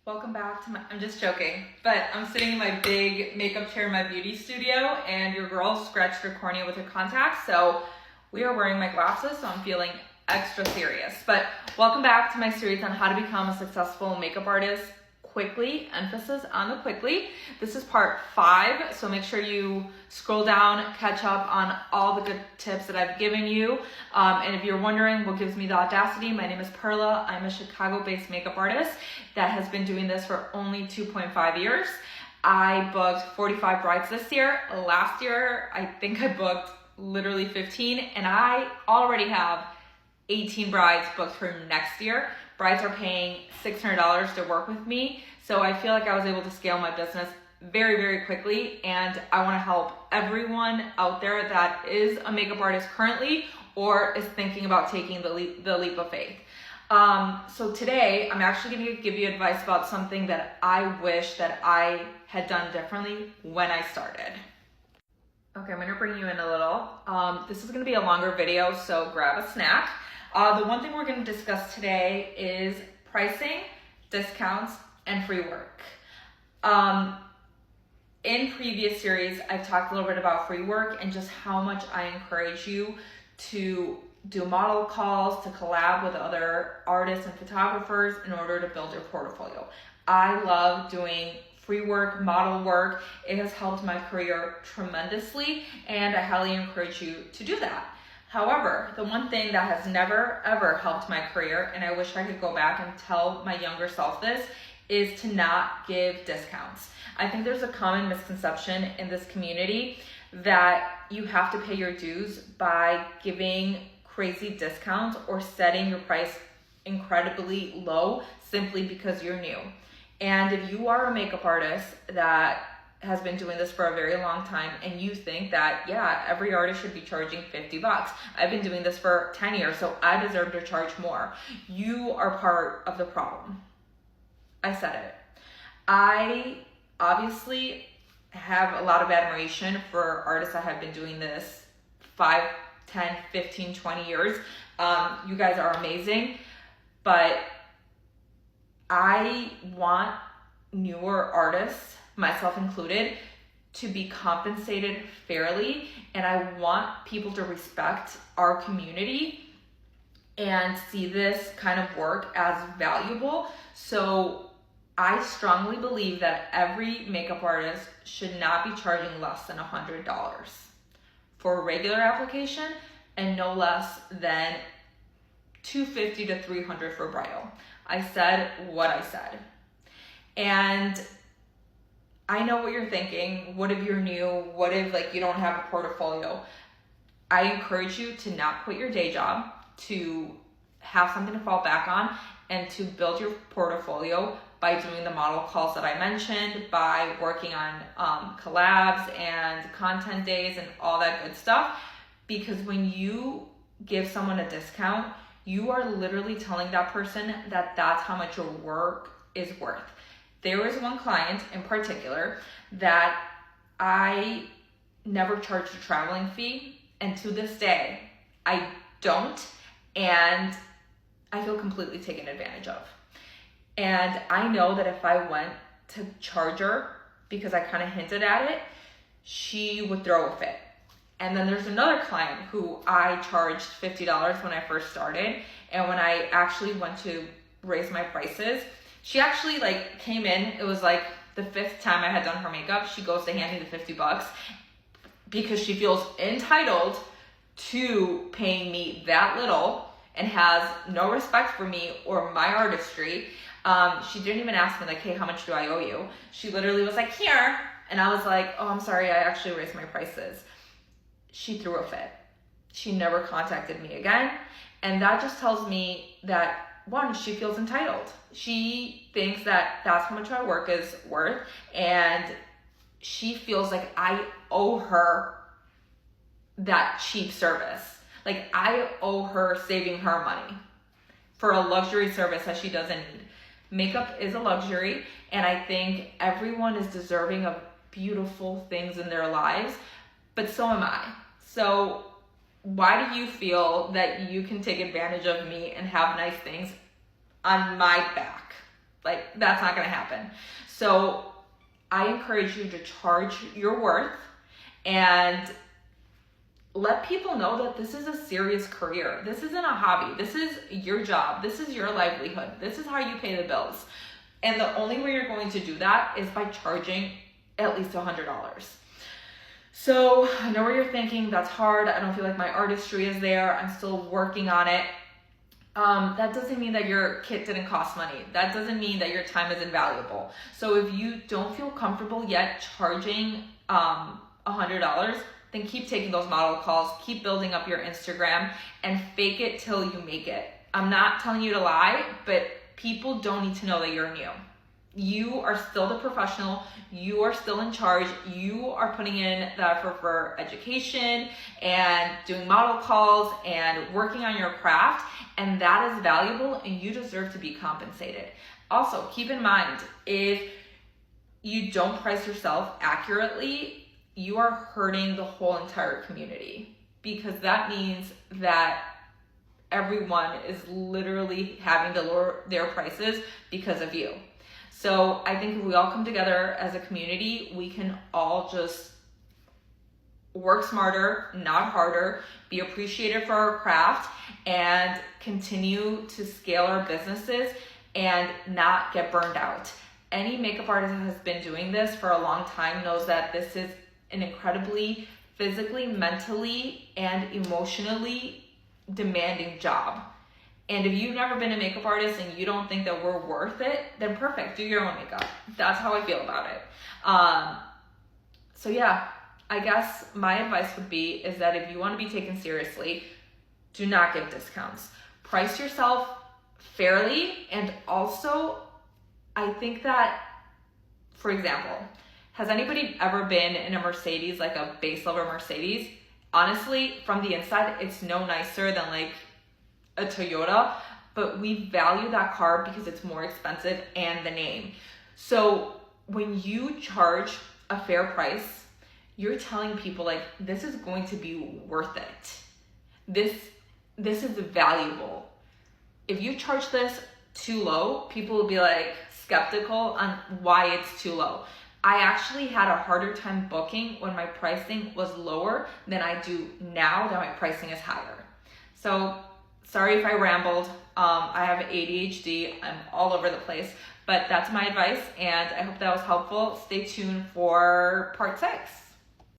Welcome back to I'm just joking, but I'm sitting in my big makeup chair in my beauty studio and your girl scratched her cornea with her contacts, so we are wearing my glasses, so I'm feeling extra serious. But welcome back to my series on how to become a successful makeup artist quickly, emphasis on the quickly. This is part 5, so make sure you scroll down, catch up on all the good tips that I've given you. And if you're wondering what gives me the audacity, my name is Perla. I'm a Chicago-based makeup artist that has been doing this for only 2.5 years. I booked 45 brides this year. Last year, I think I booked literally 15, and I already have 18 brides booked for next year. Brides are paying $600 to work with me, so I feel like I was able to scale my business very, very quickly, and I want to help everyone out there that is a makeup artist currently or is thinking about taking the leap of faith. So today, I'm actually going to give you advice about something that I wish that I had done differently when I started. Okay, I'm going to bring you in a little. This is going to be a longer video, so grab a snack. The one thing we're going to discuss today is pricing, discounts, and free work. In previous series, I've talked a little bit about free work and just how much I encourage you to do model calls, to collab with other artists and photographers in order to build your portfolio. I love doing free work, model work. It has helped my career tremendously, and I highly encourage you to do that. However, the one thing that has never ever helped my career, and I wish I could go back and tell my younger self this, is to not give discounts. I think there's a common misconception in this community that you have to pay your dues by giving crazy discounts or setting your price incredibly low simply because you're new. And if you are a makeup artist that has been doing this for a very long time and you think that, yeah, every artist should be charging $50. I've been doing this for 10 years, so I deserve to charge more. You are part of the problem. I said it. I obviously have a lot of admiration for artists that have been doing this 5, 10, 15, 20 years. You guys are amazing, but I want newer artists, myself included, to be compensated fairly, and I want people to respect our community and see this kind of work as valuable. So I strongly believe that every makeup artist should not be charging less than $100 for a regular application and no less than $250 to $300 for bridal. I said what I said. And I know what you're thinking. What if you're new? What if you don't have a portfolio? I encourage you to not quit your day job, to have something to fall back on, and to build your portfolio by doing the model calls that I mentioned, by working on collabs and content days and all that good stuff. Because when you give someone a discount, you are literally telling that person that that's how much your work is worth. There was one client in particular that I never charged a traveling fee, and to this day, I don't, and I feel completely taken advantage of. And I know that if I went to charge her, because I kind of hinted at it, she would throw a fit. And then there's another client who I charged $50 when I first started, and when I actually went to raise my prices, she actually came in. It was the 5th time I had done her makeup. She goes to hand me the $50 because she feels entitled to paying me that little and has no respect for me or my artistry. She didn't even ask me hey, how much do I owe you? She literally was here. And I was like, oh, I'm sorry, I actually raised my prices. She threw a fit. She never contacted me again. And that just tells me that, one, she feels entitled. She thinks that that's how much my work is worth, and she feels like I owe her that cheap service. I owe her saving her money for a luxury service that she doesn't need. Makeup is a luxury, and I think everyone is deserving of beautiful things in their lives, but so am I. So why do you feel that you can take advantage of me and have nice things on my back? Like, that's not going to happen. So I encourage you to charge your worth and let people know that this is a serious career. This isn't a hobby. This is your job. This is your livelihood. This is how you pay the bills. And the only way you're going to do that is by charging at least $100. So I know where you're thinking, that's hard. I don't feel like my artistry is there. I'm still working on it. That doesn't mean that your kit didn't cost money. That doesn't mean that your time is invaluable. So if you don't feel comfortable yet charging $100, then keep taking those model calls, keep building up your Instagram, and fake it till you make it. I'm not telling you to lie, but people don't need to know that you're new. You are still the professional. You are still in charge. You are putting in the effort for education and doing model calls and working on your craft, and that is valuable, and you deserve to be compensated. Also, keep in mind, if you don't price yourself accurately, you are hurting the whole entire community, because that means that everyone is literally having to lower their prices because of you. So I think if we all come together as a community, we can all just work smarter, not harder, be appreciated for our craft, and continue to scale our businesses and not get burned out. Any makeup artist that has been doing this for a long time knows that this is an incredibly physically, mentally, and emotionally demanding job. And if you've never been a makeup artist and you don't think that we're worth it, then perfect, do your own makeup. That's how I feel about it. So yeah, I guess my advice would be is that if you want to be taken seriously, do not give discounts. Price yourself fairly. And also, I think that, for example, has anybody ever been in a Mercedes, like a base level Mercedes? Honestly, from the inside, it's no nicer than like a Toyota, but we value that car because it's more expensive and the name. So when you charge a fair price, you're telling people like, this is going to be worth it. This is valuable. If you charge this too low, people will be like skeptical on why it's too low. I actually had a harder time booking when my pricing was lower than I do now that my pricing is higher. So sorry if I rambled. I have ADHD. I'm all over the place, but that's my advice, and I hope that was helpful. Stay tuned for part 6.